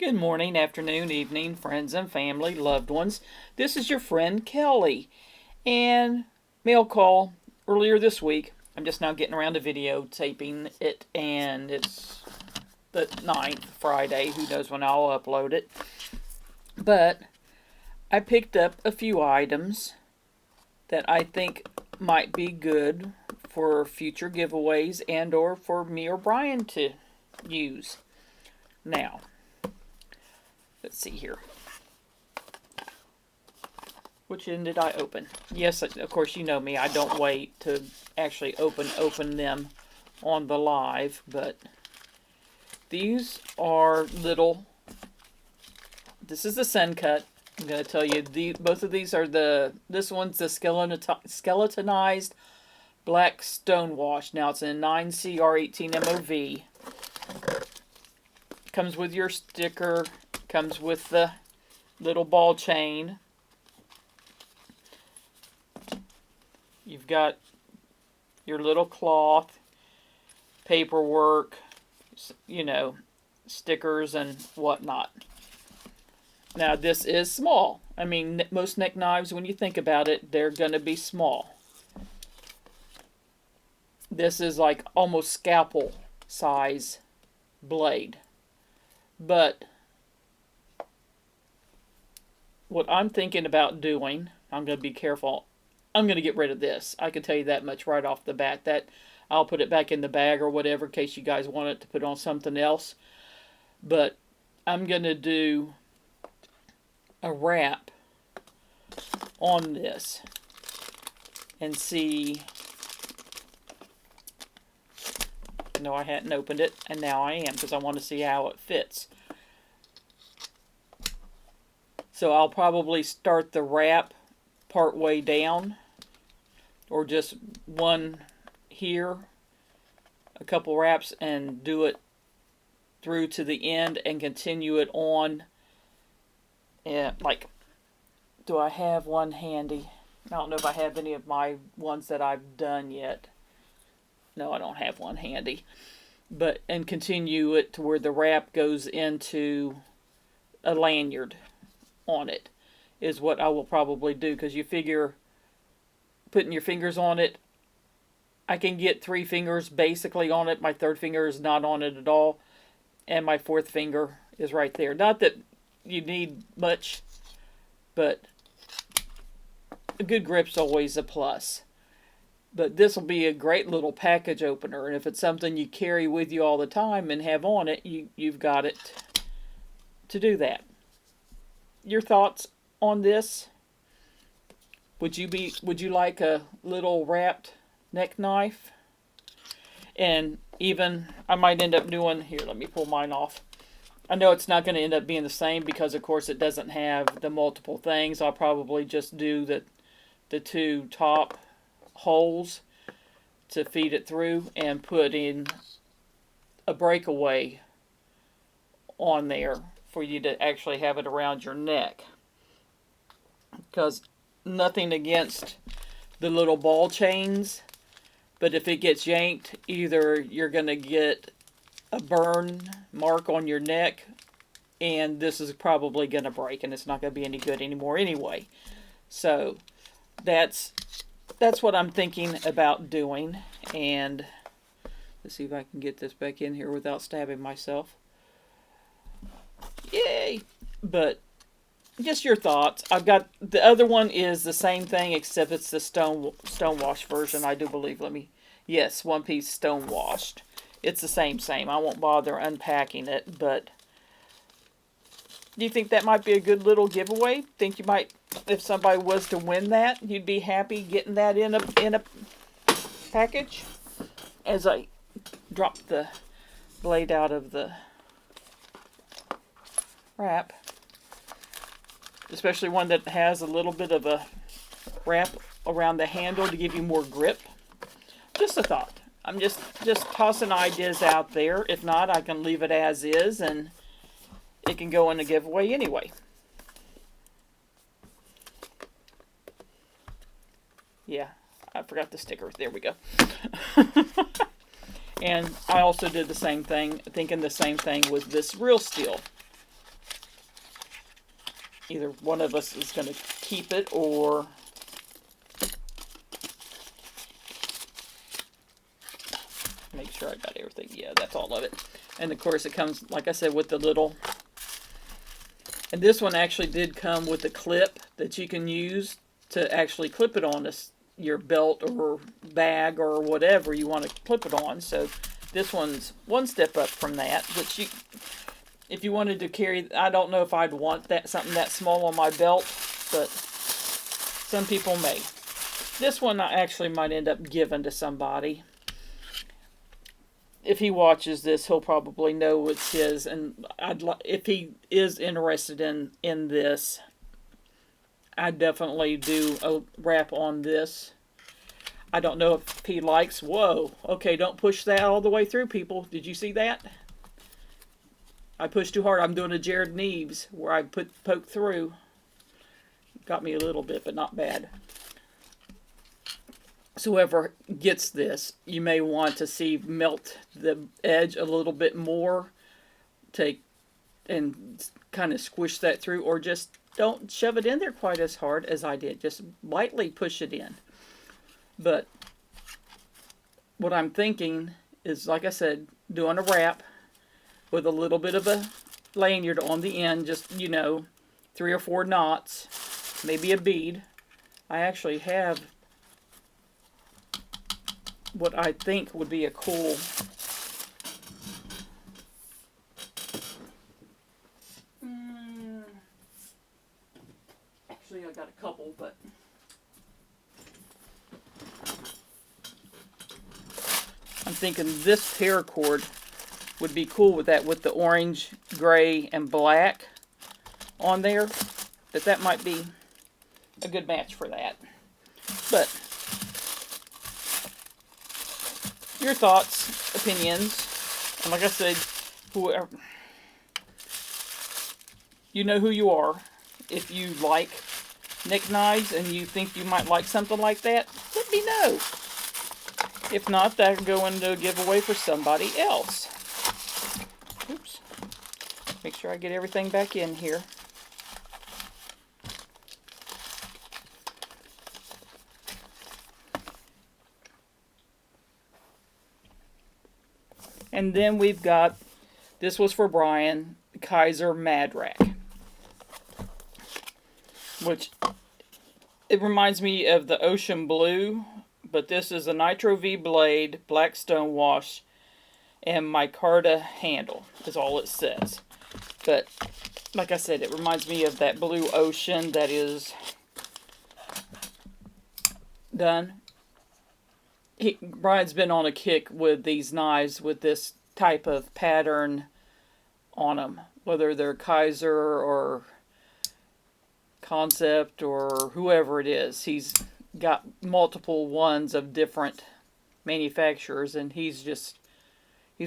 Good morning, afternoon, evening, friends and family, loved ones. This is your friend Kelly. And mail call earlier this week. I'm just now getting around to videotaping it, and it's the 9th, Friday. Who knows when I'll upload it. But I picked up a few items that I think might be good for future giveaways and or for me or Brian to use. Now, let's see here. Which end did I open? Yes, of course, you know me. I don't wait to actually open them on the live. But these are little. This is the Sencut. I'm going to tell you, both of these are this one's the skeletonized black stonewash. Now, it's in 9CR18 MOV. Comes with your sticker. Comes with the little ball chain. You've got your little cloth, paperwork, you know, stickers and whatnot. Now, this is small. I mean, most neck knives, when you think about it, they're going to be small. This is like almost scalpel size blade. But what I'm thinking about doing, I'm going to be careful. I'm going to get rid of this. I can tell you that much right off the bat. That I'll put it back in the bag or whatever in case you guys want it to put on something else. But I'm going to do a wrap on this and see. No, I hadn't opened it, and now I am because I want to see how it fits. So I'll probably start the wrap part way down, or just one here, a couple wraps, and do it through to the end and continue it on. And like, do I have one handy? I don't know if I have any of my ones that I've done yet. No, I don't have one handy. But, and continue it to where the wrap goes into a lanyard on it is what I will probably do, because you figure putting your fingers on it, I can get 3 fingers basically on it. My 3rd finger is not on it at all, and my 4th finger is right there. Not that you need much, but a good grip's always a plus. But this will be a great little package opener, and if it's something you carry with you all the time and have on it, you've got it to do that. Your thoughts on this? Would you like a little wrapped neck knife? And even I might end up doing here, let me pull mine off. I know it's not going to end up being the same because of course it doesn't have the multiple things. I'll probably just do the 2 top holes to feed it through and put in a breakaway on there for you to actually have it around your neck. Because nothing against the little ball chains, but if it gets yanked, either you're going to get a burn mark on your neck, and this is probably going to break, and it's not going to be any good anymore anyway. So that's what I'm thinking about doing. And let's see if I can get this back in here without stabbing myself. Yay! But just your thoughts. I've got the other one is the same thing except it's the stonewash version, I do believe. Yes, one piece stone washed. It's the same. I won't bother unpacking it, but do you think that might be a good little giveaway? Think you might, if somebody was to win that, you'd be happy getting that in a package? As I drop the blade out of the wrap, especially one that has a little bit of a wrap around the handle to give you more grip. Just a thought. I'm just tossing ideas out there. If not, I can leave it as is and it can go in a giveaway anyway. Yeah, I forgot the sticker. There we go. And I also did the same thing, thinking the same thing with this real steel. either one of us is going to keep it or make sure I got everything. Yeah, that's all of it. And of course it comes, like I said, with the little, and this one actually did come with a clip that you can use to actually clip it on your belt or bag or whatever you want to clip it on. So this one's one step up from that, which you, if you wanted to carry, I don't know if I'd want that something that small on my belt, but some people may. This one I actually might end up giving to somebody. If he watches this, he'll probably know it's his, and if he is interested in this, I'd definitely do a wrap on this. I don't know if he likes, whoa, okay, don't push that all the way through, people. Did you see that? I pushed too hard. I'm doing a Jared Neves where I poke through. Got me a little bit, but not bad. So whoever gets this, you may want to see melt the edge a little bit more. Take and kind of squish that through, or just don't shove it in there quite as hard as I did. Just lightly push it in. But what I'm thinking is, like I said, doing a wrap with a little bit of a lanyard on the end, just, you know, 3 or 4 knots, maybe a bead. I actually have what I think would be a cool actually I got a couple, but I'm thinking this paracord would be cool with that, with the orange, gray, and black on there. That might be a good match for that. But your thoughts, opinions, and like I said, whoever, you know who you are. If you like nick knives and you think you might like something like that, let me know. If not, that can go into a giveaway for somebody else. Oops. Make sure I get everything back in here. And then we've got, this was for Brian, Kaiser Mad Rack, which it reminds me of the Ocean Blue, but this is a Nitro V blade, black stone wash, and micarta handle is all it says. But like I said, it reminds me of that blue ocean that is done. Brian's been on a kick with these knives with this type of pattern on them, whether they're Kaiser or Concept or whoever it is. He's got multiple ones of different manufacturers, and he's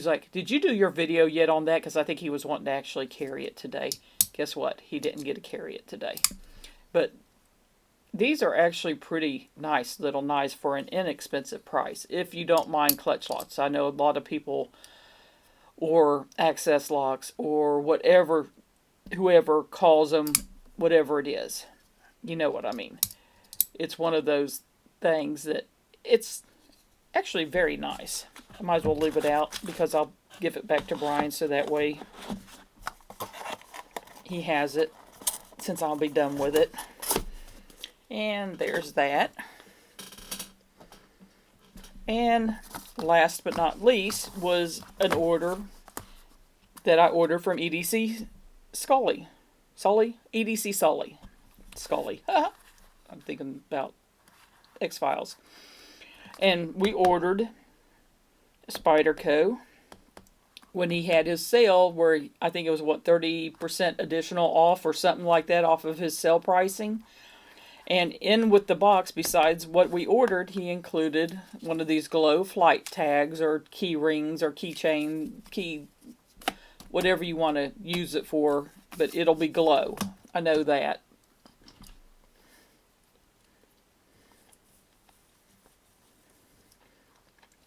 like, did you do your video yet on that? Because I think he was wanting to actually carry it today. Guess what? He didn't get to carry it today. But these are actually pretty nice little knives for an inexpensive price, if you don't mind clutch locks. I know a lot of people, or access locks, or whatever, whoever calls them, whatever it is. You know what I mean. It's one of those things that it's actually very nice. I might as well leave it out because I'll give it back to Brian so that way he has it since I'll be done with it. And there's that. And last but not least was an order that I ordered from EDC Scully. Sully? EDC Sully. Scully. I'm thinking about X-Files. And we ordered Spyderco when he had his sale where I think it was, what, 30% additional off or something like that off of his sale pricing. And in with the box, besides what we ordered, he included one of these glow flight tags or key rings or keychain, whatever you want to use it for, but it'll be glow. I know that.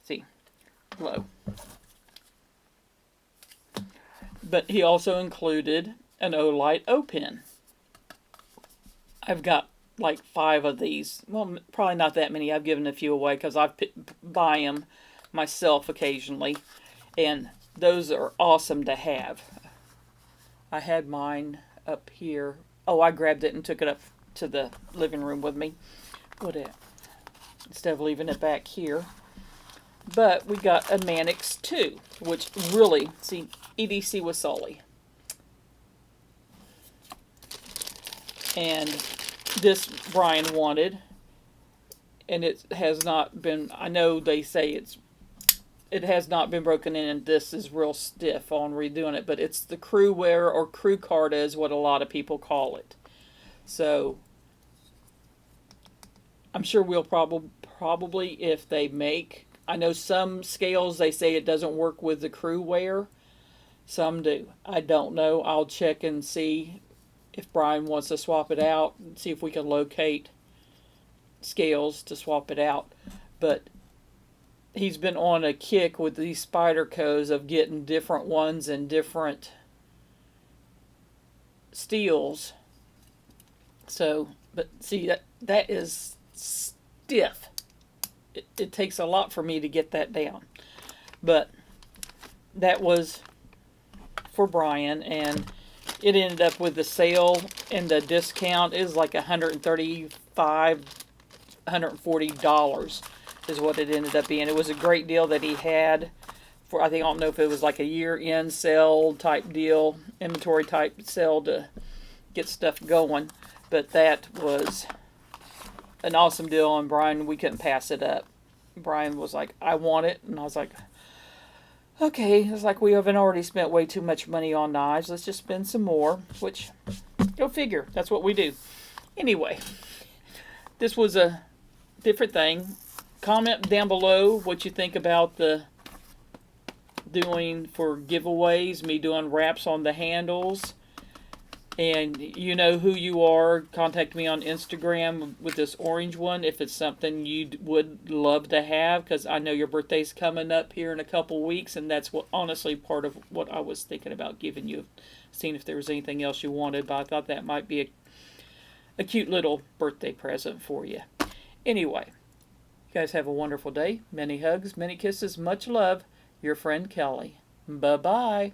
See, glow. But he also included an Olight O-Pen. I've got like 5 of these. Well, probably not that many. I've given a few away because I buy them myself occasionally. And those are awesome to have. I had mine up here. Oh, I grabbed it and took it up to the living room with me. Instead of leaving it back here. But we got a Mannix too, which really, see, EDC with Sully. And this Brian wanted, and it has not been, I know they say it has not been broken in, and this is real stiff on redoing it, but it's the crew wear or crew carta is what a lot of people call it. So I'm sure we'll probably if they make, I know some scales they say it doesn't work with the crew wear. Some do. I don't know. I'll check and see if Brian wants to swap it out and see if we can locate scales to swap it out. But he's been on a kick with these Spydercos of getting different ones and different steels. So, but see, that is stiff. It takes a lot for me to get that down. But that was for Brian, and it ended up with the sale and the discount is like $135, $140 is what it ended up being. It was a great deal that he had for, I don't know if it was like a year-end sale type deal, inventory type sale to get stuff going. But that was an awesome deal, and Brian, we couldn't pass it up. Brian was like, I want it, and I was like, okay. It's like, we haven't already spent way too much money on knives. Let's just spend some more, which, go figure. That's what we do. Anyway, this was a different thing. Comment down below what you think about the doing for giveaways, me doing wraps on the handles. And you know who you are. Contact me on Instagram with this orange one if it's something you would love to have, because I know your birthday's coming up here in a couple weeks, and that's what honestly part of what I was thinking about giving you, seeing if there was anything else you wanted, but I thought that might be a cute little birthday present for you. Anyway, you guys have a wonderful day. Many hugs, many kisses, much love. Your friend Kelly. Bye-bye.